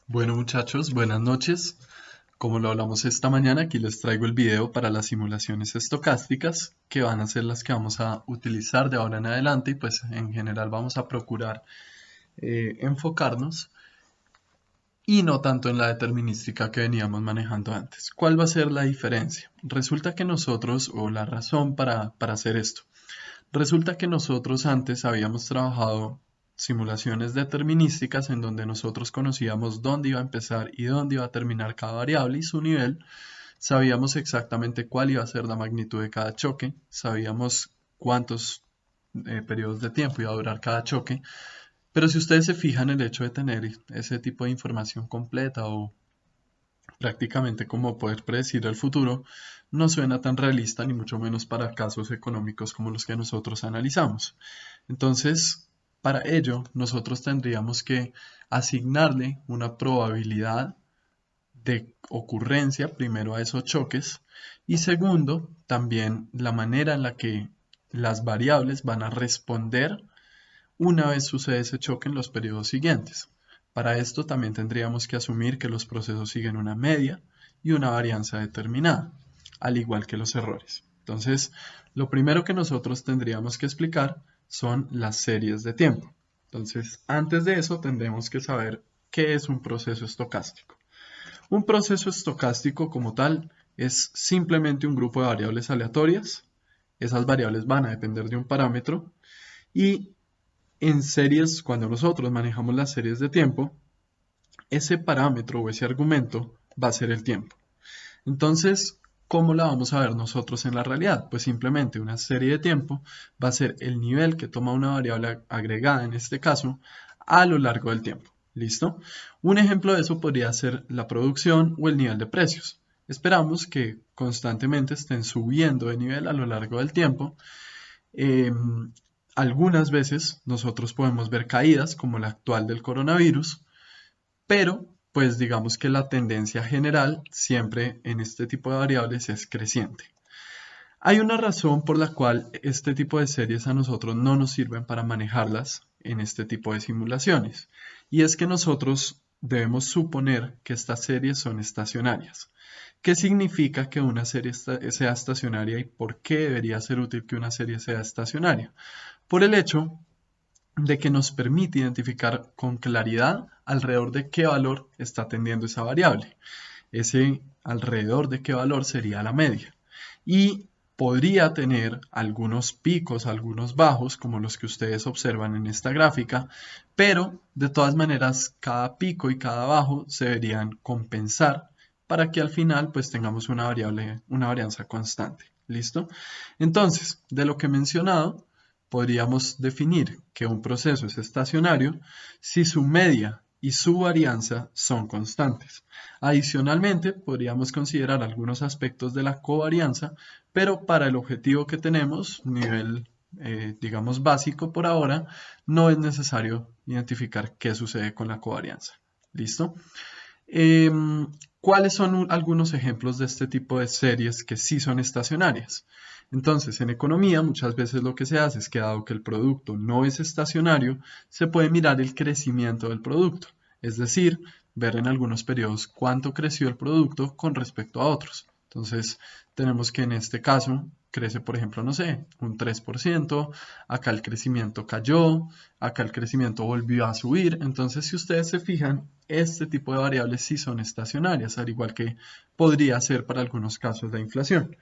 Bueno muchachos, buenas noches. Como lo hablamos esta mañana, aquí les traigo el video para las simulaciones estocásticas, que van a ser las que vamos a utilizar de ahora en adelante y pues en general vamos a procurar enfocarnos y no tanto en la determinística que veníamos manejando antes. ¿Cuál va a ser la diferencia? Resulta que nosotros, o la razón para hacer esto, resulta que nosotros antes habíamos trabajado simulaciones determinísticas en donde nosotros conocíamos dónde iba a empezar y dónde iba a terminar cada variable y su nivel. Sabíamos exactamente cuál iba a ser la magnitud de cada choque, sabíamos cuántos periodos de tiempo iba a durar cada choque, pero si ustedes se fijan, el hecho de tener ese tipo de información completa o prácticamente como poder predecir el futuro, no suena tan realista ni mucho menos para casos económicos como los que nosotros analizamos. Entonces, para ello, nosotros tendríamos que asignarle una probabilidad de ocurrencia, primero a esos choques, y segundo, también la manera en la que las variables van a responder una vez sucede ese choque en los periodos siguientes. Para esto también tendríamos que asumir que los procesos siguen una media y una varianza determinada, al igual que los errores. Entonces, lo primero que nosotros tendríamos que explicar son las series de tiempo. Entonces, antes de eso tendremos que saber qué es un proceso estocástico. Un proceso estocástico como tal es simplemente un grupo de variables aleatorias. Esas variables van a depender de un parámetro y en series, cuando nosotros manejamos las series de tiempo, ese parámetro o ese argumento va a ser el tiempo. Entonces, ¿cómo la vamos a ver nosotros en la realidad? Pues simplemente una serie de tiempo va a ser el nivel que toma una variable agregada, en este caso, a lo largo del tiempo. ¿Listo? Un ejemplo de eso podría ser la producción o el nivel de precios. Esperamos que constantemente estén subiendo de nivel a lo largo del tiempo. Algunas veces nosotros podemos ver caídas como la actual del coronavirus, pero pues digamos que la tendencia general siempre en este tipo de variables es creciente. Hay una razón por la cual este tipo de series a nosotros no nos sirven para manejarlas en este tipo de simulaciones, y es que nosotros debemos suponer que estas series son estacionarias. ¿Qué significa que una serie sea estacionaria y por qué debería ser útil que una serie sea estacionaria? Por el hecho de que nos permite identificar con claridad alrededor de qué valor está tendiendo esa variable. Ese alrededor de qué valor sería la media. Y podría tener algunos picos, algunos bajos, como los que ustedes observan en esta gráfica, pero de todas maneras cada pico y cada bajo se deberían compensar para que al final pues tengamos una variable, una varianza constante. ¿Listo? Entonces, de lo que he mencionado, podríamos definir que un proceso es estacionario si su media y su varianza son constantes. Adicionalmente, podríamos considerar algunos aspectos de la covarianza, pero para el objetivo que tenemos, nivel digamos básico por ahora, no es necesario identificar qué sucede con la covarianza. ¿Listo? ¿Cuáles son algunos ejemplos de este tipo de series que sí son estacionarias? Entonces, en economía muchas veces lo que se hace es que dado que el producto no es estacionario, se puede mirar el crecimiento del producto, es decir, ver en algunos periodos cuánto creció el producto con respecto a otros. Entonces, tenemos que en este caso crece, por ejemplo, no sé, un 3%, acá el crecimiento cayó, acá el crecimiento volvió a subir. Entonces, si ustedes se fijan, este tipo de variables sí son estacionarias, al igual que podría ser para algunos casos la inflación.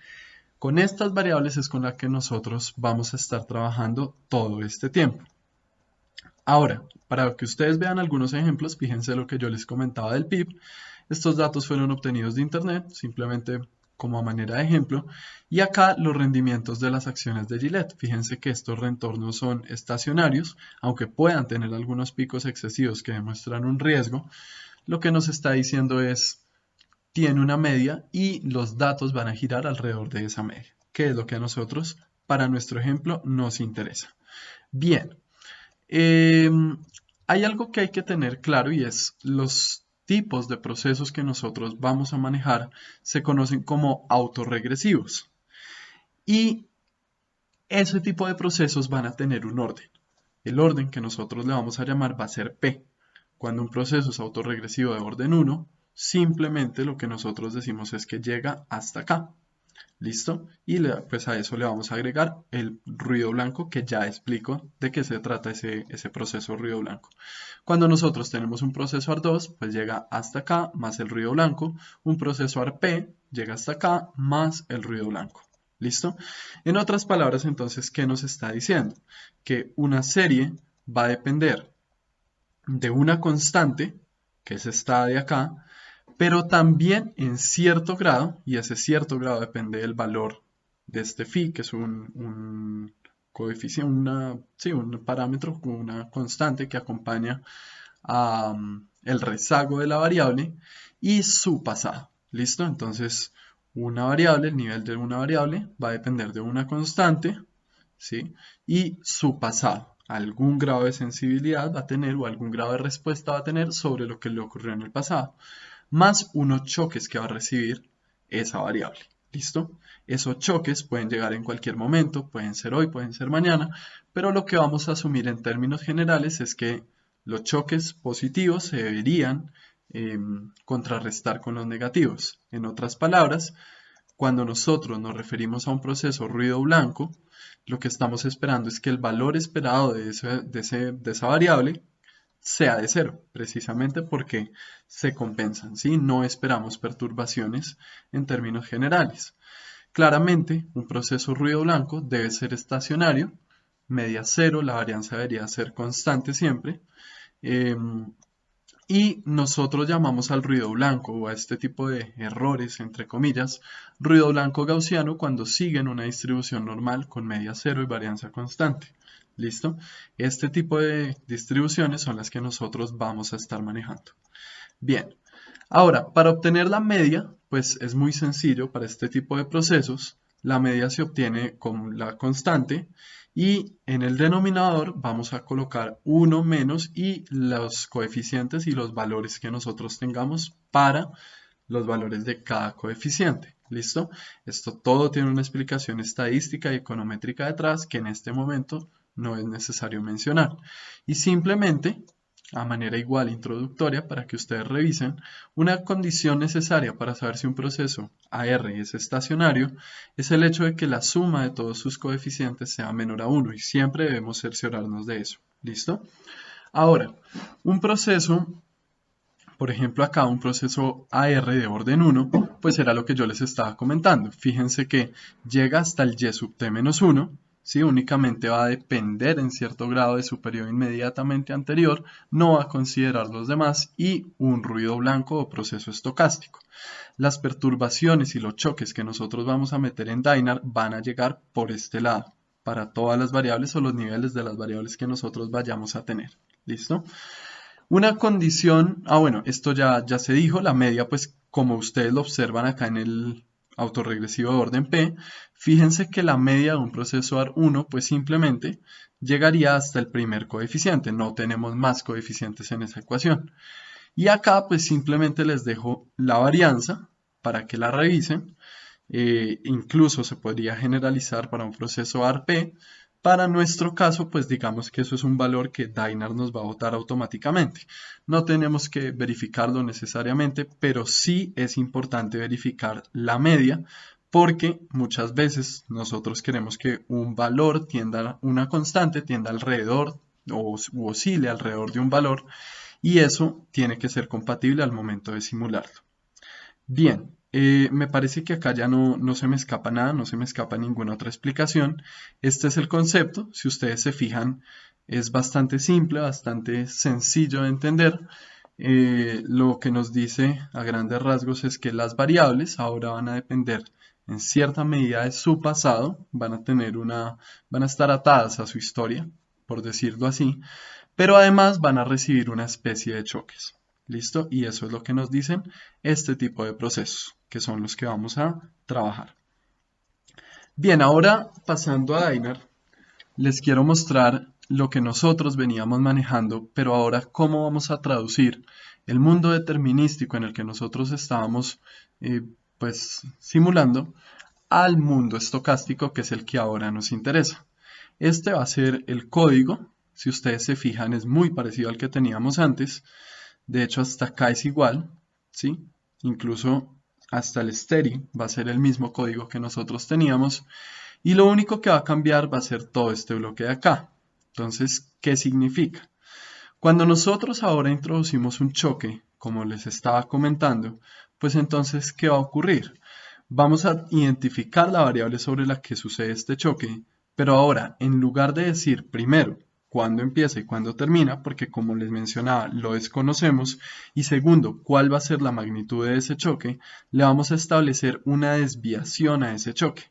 Con estas variables es con las que nosotros vamos a estar trabajando todo este tiempo. Ahora, para que ustedes vean algunos ejemplos, fíjense lo que yo les comentaba del PIB. Estos datos fueron obtenidos de Internet, simplemente como a manera de ejemplo. Y acá los rendimientos de las acciones de Gillette. Fíjense que estos retornos son estacionarios, aunque puedan tener algunos picos excesivos que demuestran un riesgo. Lo que nos está diciendo es, tiene una media y los datos van a girar alrededor de esa media, que es lo que a nosotros, para nuestro ejemplo, nos interesa. Bien, eh, hay algo que hay que tener claro y es los tipos de procesos que nosotros vamos a manejar se conocen como autorregresivos y ese tipo de procesos van a tener un orden. El orden que nosotros le vamos a llamar va a ser P. Cuando un proceso es autorregresivo de orden 1, simplemente lo que nosotros decimos es que llega hasta acá. ¿Listo? Y pues a eso le vamos a agregar el ruido blanco, que ya explico de qué se trata ese proceso ruido blanco. Cuando nosotros tenemos un proceso AR2, pues llega hasta acá más el ruido blanco. Un proceso ARP llega hasta acá más el ruido blanco. ¿Listo? En otras palabras, entonces, ¿qué nos está diciendo? Que una serie va a depender de una constante, que es esta de acá, pero también en cierto grado, y ese cierto grado depende del valor de este phi, que es un coeficiente, un parámetro, una constante que acompaña a el rezago de la variable y su pasado. ¿Listo? Entonces, una variable, el nivel de una variable va a depender de una constante, ¿sí? Y su pasado. Algún grado de sensibilidad va a tener o algún grado de respuesta va a tener sobre lo que le ocurrió en el pasado, más unos choques que va a recibir esa variable. ¿Listo? Esos choques pueden llegar en cualquier momento, pueden ser hoy, pueden ser mañana, pero lo que vamos a asumir en términos generales es que los choques positivos se deberían contrarrestar con los negativos. En otras palabras, cuando nosotros nos referimos a un proceso ruido blanco, lo que estamos esperando es que el valor esperado de esa variable sea de cero, precisamente porque se compensan, ¿sí? No esperamos perturbaciones en términos generales. Claramente, un proceso ruido blanco debe ser estacionario, media cero, la varianza debería ser constante siempre, y nosotros llamamos al ruido blanco o a este tipo de errores, entre comillas, ruido blanco gaussiano cuando siguen una distribución normal con media cero y varianza constante. ¿Listo? Este tipo de distribuciones son las que nosotros vamos a estar manejando. Bien, ahora, para obtener la media, pues es muy sencillo para este tipo de procesos. La media se obtiene con la constante y en el denominador vamos a colocar 1 menos y los coeficientes y los valores que nosotros tengamos para los valores de cada coeficiente. ¿Listo? Esto todo tiene una explicación estadística y econométrica detrás que en este momento no es necesario mencionar. Y simplemente, a manera igual introductoria para que ustedes revisen, una condición necesaria para saber si un proceso AR es estacionario es el hecho de que la suma de todos sus coeficientes sea menor a 1 y siempre debemos cerciorarnos de eso. ¿Listo? Ahora, un proceso, por ejemplo acá un proceso AR de orden 1, pues era lo que yo les estaba comentando. Fíjense que llega hasta el y sub t menos 1, ¿sí? Únicamente va a depender en cierto grado de su periodo inmediatamente anterior, no va a considerar los demás y un ruido blanco o proceso estocástico. Las perturbaciones y los choques que nosotros vamos a meter en Dynard van a llegar por este lado, para todas las variables o los niveles de las variables que nosotros vayamos a tener. ¿Listo? Una condición, bueno, esto ya se dijo, la media, pues como ustedes lo observan acá en el autorregresivo de orden P, fíjense que la media de un proceso AR1 pues simplemente llegaría hasta el primer coeficiente, no tenemos más coeficientes en esa ecuación. Y acá pues simplemente les dejo la varianza para que la revisen, incluso se podría generalizar para un proceso ARP. Para nuestro caso, pues digamos que eso es un valor que Dynard nos va a botar automáticamente. No tenemos que verificarlo necesariamente, pero sí es importante verificar la media, porque muchas veces nosotros queremos que un valor tienda, una constante tienda alrededor o oscile alrededor de un valor, y eso tiene que ser compatible al momento de simularlo. Bien, me parece que acá ya no se me escapa nada, no se me escapa ninguna otra explicación. Este es el concepto, si ustedes se fijan, es bastante simple, bastante sencillo de entender. Lo que nos dice a grandes rasgos es que las variables ahora van a depender en cierta medida de su pasado, van a estar atadas a su historia, por decirlo así, pero además van a recibir una especie de choques. ¿Listo? Y eso es lo que nos dicen este tipo de procesos, que son los que vamos a trabajar. Bien, ahora pasando a Dynard, les quiero mostrar lo que nosotros veníamos manejando, pero ahora cómo vamos a traducir el mundo determinístico en el que nosotros estábamos pues simulando al mundo estocástico, que es el que ahora nos interesa. Este va a ser el código. Si ustedes se fijan, es muy parecido al que teníamos antes. De hecho, hasta acá es igual, ¿sí? Incluso hasta el string va a ser el mismo código que nosotros teníamos. Y lo único que va a cambiar va a ser todo este bloque de acá. Entonces, ¿qué significa? Cuando nosotros ahora introducimos un choque, como les estaba comentando, pues entonces, ¿qué va a ocurrir? Vamos a identificar la variable sobre la que sucede este choque, pero ahora, en lugar de decir primero cuándo empieza y cuándo termina, porque como les mencionaba, lo desconocemos, y segundo, cuál va a ser la magnitud de ese choque, le vamos a establecer una desviación a ese choque.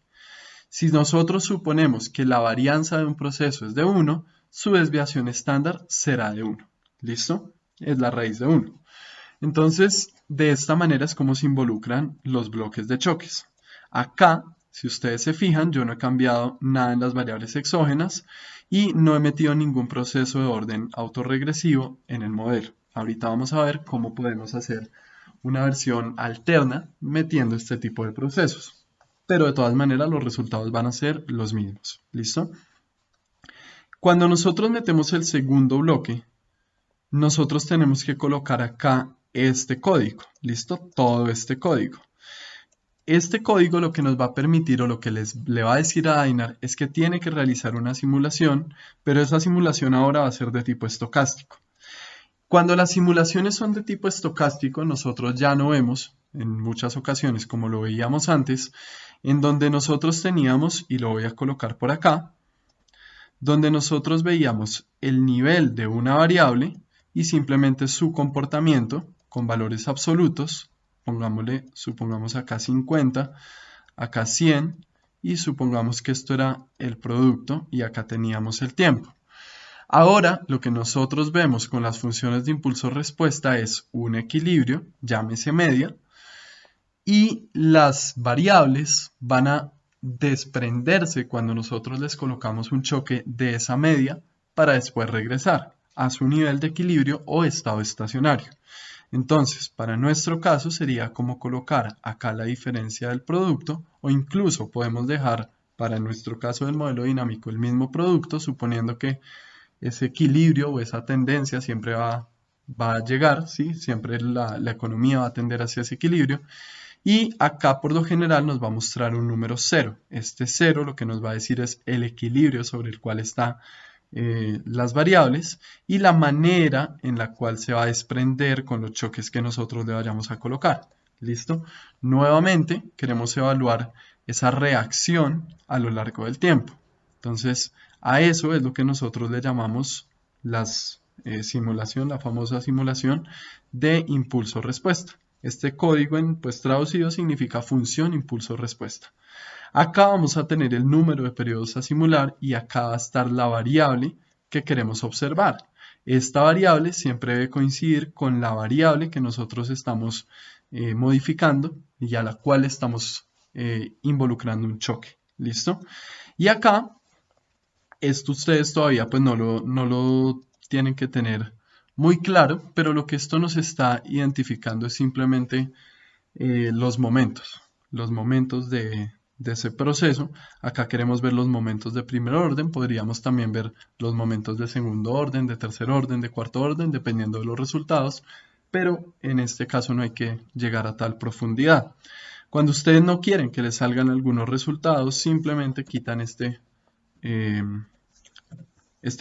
Si nosotros suponemos que la varianza de un proceso es de 1, su desviación estándar será de 1. ¿Listo? Es la raíz de 1. Entonces, de esta manera es como se involucran los bloques de choques. Acá, si ustedes se fijan, yo no he cambiado nada en las variables exógenas y no he metido ningún proceso de orden autorregresivo en el modelo. Ahorita vamos a ver cómo podemos hacer una versión alterna metiendo este tipo de procesos. Pero de todas maneras los resultados van a ser los mismos. ¿Listo? Cuando nosotros metemos el segundo bloque, nosotros tenemos que colocar acá este código, ¿listo? Todo este código. Este código lo que nos va a permitir o lo que le va a decir a Dynar es que tiene que realizar una simulación, pero esa simulación ahora va a ser de tipo estocástico. Cuando las simulaciones son de tipo estocástico, nosotros ya no vemos, en muchas ocasiones como lo veíamos antes, en donde nosotros teníamos, y lo voy a colocar por acá, donde nosotros veíamos el nivel de una variable y simplemente su comportamiento con valores absolutos, supongamos acá 50, acá 100 y supongamos que esto era el producto y acá teníamos el tiempo. Ahora lo que nosotros vemos con las funciones de impulso-respuesta es un equilibrio, llámese media, y las variables van a desprenderse cuando nosotros les colocamos un choque de esa media para después regresar a su nivel de equilibrio o estado estacionario. Entonces, para nuestro caso sería como colocar acá la diferencia del producto o incluso podemos dejar para nuestro caso del modelo dinámico el mismo producto suponiendo que ese equilibrio o esa tendencia siempre va a llegar, ¿sí? Siempre la economía va a tender hacia ese equilibrio. Y acá por lo general nos va a mostrar un número 0. Este 0 lo que nos va a decir es el equilibrio sobre el cual están las variables y la manera en la cual se va a desprender con los choques que nosotros le vayamos a colocar. ¿Listo? Nuevamente queremos evaluar esa reacción a lo largo del tiempo. Entonces, a eso es lo que nosotros le llamamos la famosa simulación de impulso-respuesta. Este código pues traducido significa función impulso-respuesta. Acá vamos a tener el número de periodos a simular y acá va a estar la variable que queremos observar. Esta variable siempre debe coincidir con la variable que nosotros estamos modificando y a la cual estamos involucrando un choque. ¿Listo? Y acá, esto ustedes todavía pues no lo tienen que tener muy claro, pero lo que esto nos está identificando es simplemente los momentos de ese proceso. Acá queremos ver los momentos de primer orden, podríamos también ver los momentos de segundo orden, de tercer orden, de cuarto orden, dependiendo de los resultados, pero en este caso no hay que llegar a tal profundidad. Cuando ustedes no quieren que les salgan algunos resultados, simplemente quitan este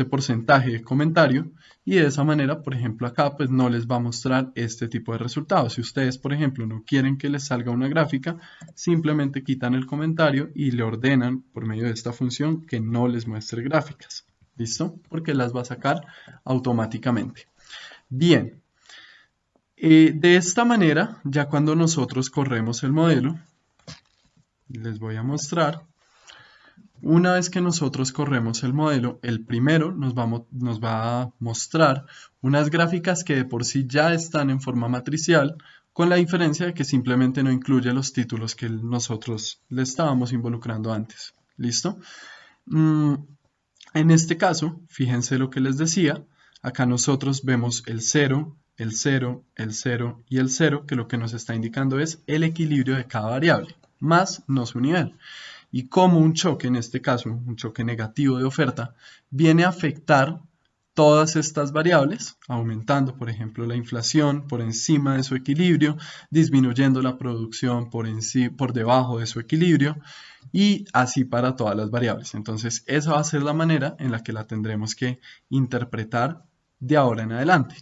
porcentaje de comentario y de esa manera, por ejemplo, acá pues no les va a mostrar este tipo de resultados. Si ustedes, por ejemplo, no quieren que les salga una gráfica, simplemente quitan el comentario y le ordenan por medio de esta función que no les muestre gráficas. ¿Listo? Porque las va a sacar automáticamente. Bien. De esta manera, ya cuando nosotros corremos el modelo, les voy a mostrar. Una vez que nosotros corremos el modelo, el primero nos va a mostrar unas gráficas que de por sí ya están en forma matricial, con la diferencia de que simplemente no incluye los títulos que nosotros le estábamos involucrando antes. ¿Listo? En este caso, fíjense lo que les decía, acá nosotros vemos el 0, el 0, el 0 y el 0, que lo que nos está indicando es el equilibrio de cada variable, más no su nivel. Y como un choque, en este caso un choque negativo de oferta, viene a afectar todas estas variables, aumentando, por ejemplo, la inflación por encima de su equilibrio, disminuyendo la producción por debajo de su equilibrio, y así para todas las variables. Entonces, esa va a ser la manera en la que la tendremos que interpretar de ahora en adelante.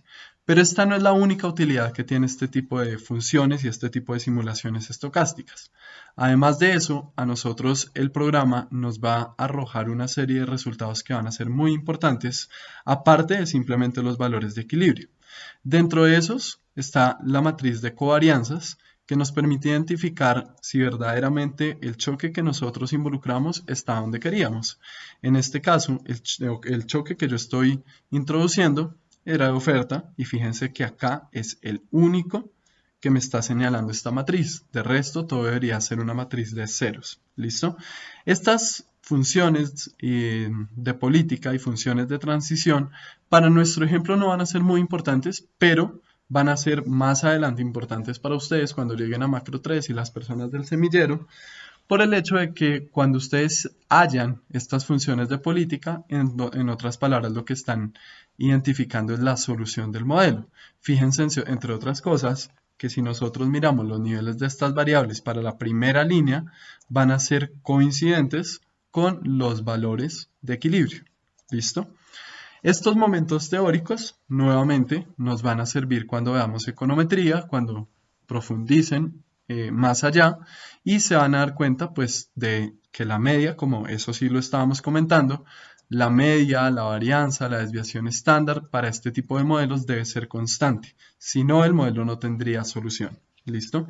Pero esta no es la única utilidad que tiene este tipo de funciones y este tipo de simulaciones estocásticas. Además de eso, a nosotros el programa nos va a arrojar una serie de resultados que van a ser muy importantes, aparte de simplemente los valores de equilibrio. Dentro de esos está la matriz de covarianzas, que nos permite identificar si verdaderamente el choque que nosotros involucramos está donde queríamos. En este caso, el choque que yo estoy introduciendo era de oferta, y fíjense que acá es el único que me está señalando esta matriz. De resto, todo debería ser una matriz de ceros. ¿Listo? Estas funciones de política y funciones de transición para nuestro ejemplo no van a ser muy importantes, pero van a ser más adelante importantes para ustedes cuando lleguen a Macro 3 y las personas del semillero, por el hecho de que cuando ustedes hallan estas funciones de política, en otras palabras, lo que están identificando es la solución del modelo. Fíjense, entre otras cosas, que si nosotros miramos los niveles de estas variables para la primera línea, van a ser coincidentes con los valores de equilibrio. ¿Listo? Estos momentos teóricos, nuevamente, nos van a servir cuando veamos econometría, cuando profundicen más allá, y se van a dar cuenta pues de que la media, como eso sí lo estábamos comentando, la media, la varianza, la desviación estándar para este tipo de modelos debe ser constante, si no el modelo no tendría solución. ¿Listo?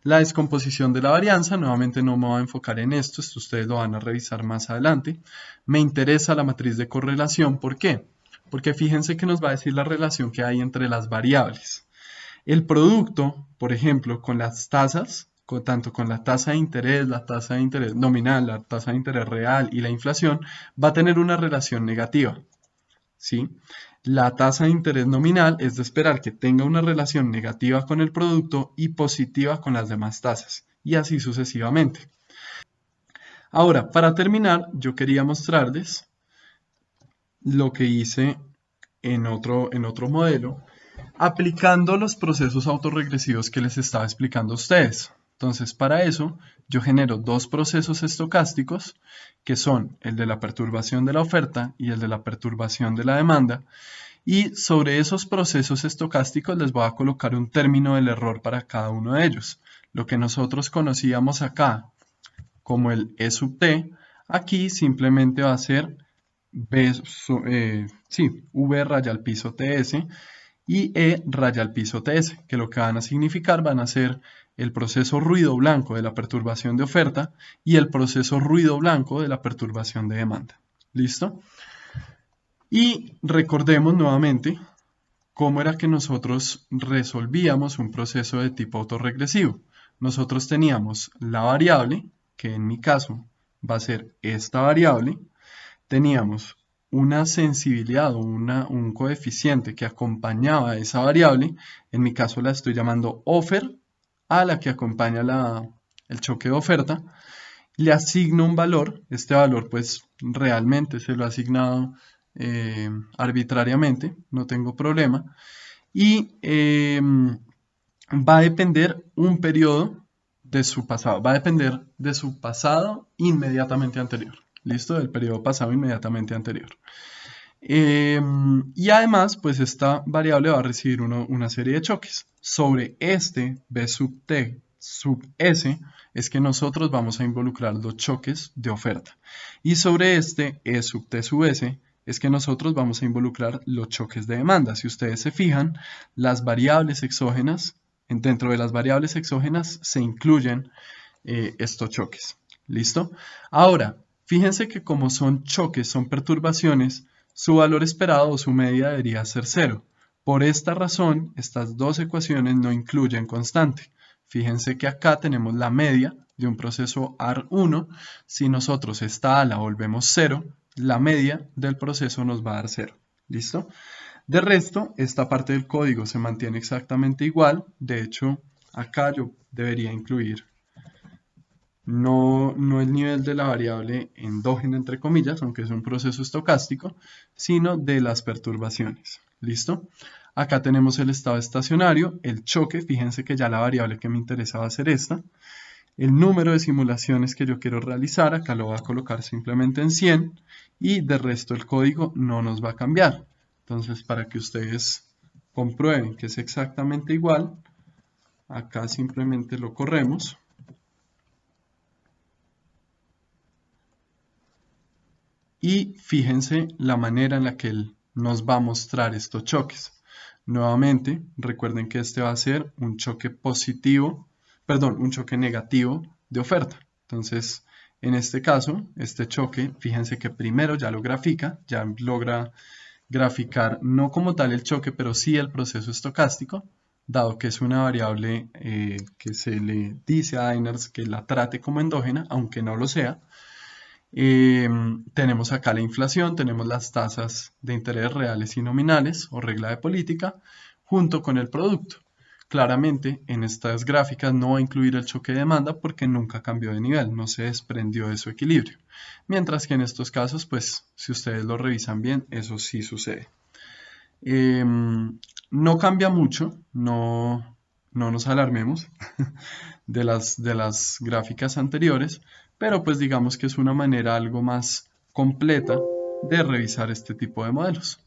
La descomposición de la varianza, nuevamente no me voy a enfocar en esto ustedes lo van a revisar más adelante. Me interesa la matriz de correlación, ¿por qué? Porque fíjense que nos va a decir la relación que hay entre las variables. El producto, por ejemplo, con las tasas, tanto con la tasa de interés, la tasa de interés nominal, la tasa de interés real y la inflación, va a tener una relación negativa. ¿Sí? La tasa de interés nominal es de esperar que tenga una relación negativa con el producto y positiva con las demás tasas, y así sucesivamente. Ahora, para terminar, yo quería mostrarles lo que hice en otro modelo, aplicando los procesos autorregresivos que les estaba explicando a ustedes. Entonces, para eso, yo genero dos procesos estocásticos, que son el de la perturbación de la oferta y el de la perturbación de la demanda, y sobre esos procesos estocásticos les voy a colocar un término del error para cada uno de ellos. Lo que nosotros conocíamos acá como el E sub t, aquí simplemente va a ser V raya al piso TS y E raya al piso TS, que lo que van a significar van a ser el proceso ruido blanco de la perturbación de oferta y el proceso ruido blanco de la perturbación de demanda. ¿Listo? Y recordemos nuevamente cómo era que nosotros resolvíamos un proceso de tipo autorregresivo. Nosotros teníamos la variable, que en mi caso va a ser esta variable, teníamos una sensibilidad o un coeficiente que acompañaba a esa variable, en mi caso la estoy llamando offer, a la que acompaña el choque de oferta, le asigno un valor, este valor pues realmente se lo ha asignado arbitrariamente, no tengo problema, y va a depender un periodo de su pasado, va a depender de su pasado inmediatamente anterior. ¿Listo? Del periodo pasado inmediatamente anterior. Y además, pues esta variable va a recibir una serie de choques. Sobre este B sub T sub S es que nosotros vamos a involucrar los choques de oferta. Y sobre este E sub T sub S es que nosotros vamos a involucrar los choques de demanda. Si ustedes se fijan, las variables exógenas, dentro de las variables exógenas se incluyen estos choques. ¿Listo? Ahora, fíjense que como son choques, son perturbaciones, su valor esperado o su media debería ser 0. Por esta razón, estas dos ecuaciones no incluyen constante. Fíjense que acá tenemos la media de un proceso AR1. Si nosotros esta A la volvemos 0, la media del proceso nos va a dar 0. ¿Listo? De resto, esta parte del código se mantiene exactamente igual. De hecho, acá yo debería incluir no el nivel de la variable endógena, entre comillas, aunque es un proceso estocástico, sino de las perturbaciones. ¿Listo? Acá tenemos el estado estacionario, el choque, fíjense que ya la variable que me interesa va a ser esta. El número de simulaciones que yo quiero realizar, acá lo voy a colocar simplemente en 100 y de resto el código no nos va a cambiar. Entonces, para que ustedes comprueben que es exactamente igual, acá simplemente lo corremos. Y fíjense la manera en la que él nos va a mostrar estos choques. Nuevamente, recuerden que este va a ser un choque positivo, perdón, un choque negativo de oferta. Entonces, en este caso, este choque, fíjense que primero ya lo grafica, ya logra graficar no como tal el choque, pero sí el proceso estocástico, dado que es una variable que se le dice a Einers que la trate como endógena, aunque no lo sea. Tenemos acá la inflación, tenemos las tasas de interés reales y nominales o regla de política, junto con el producto. Claramente en estas gráficas no va a incluir el choque de demanda porque nunca cambió de nivel, no se desprendió de su equilibrio. Mientras que en estos casos, pues si ustedes lo revisan bien, eso sí sucede. No cambia mucho, no nos alarmemos de las gráficas anteriores, pero pues digamos que es una manera algo más completa de revisar este tipo de modelos.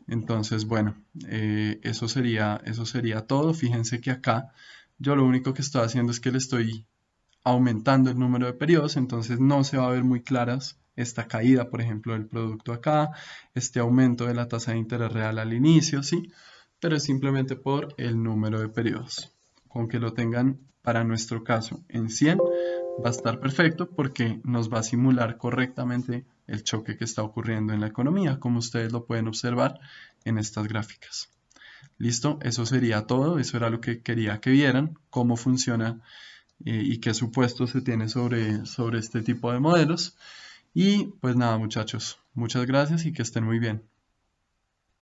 Entonces, bueno, eso sería todo. Fíjense que acá yo lo único que estoy haciendo es que le estoy aumentando el número de periodos, entonces no se va a ver muy claras esta caída, por ejemplo, del producto acá, este aumento de la tasa de interés real al inicio, ¿sí? Pero es simplemente por el número de periodos. Con que lo tengan para nuestro caso en 100 va a estar perfecto porque nos va a simular correctamente el choque que está ocurriendo en la economía, como ustedes lo pueden observar en estas gráficas. Listo, eso sería todo, eso era lo que quería que vieran, cómo funciona y qué supuestos se tiene sobre este tipo de modelos. Y pues nada, muchachos, muchas gracias y que estén muy bien.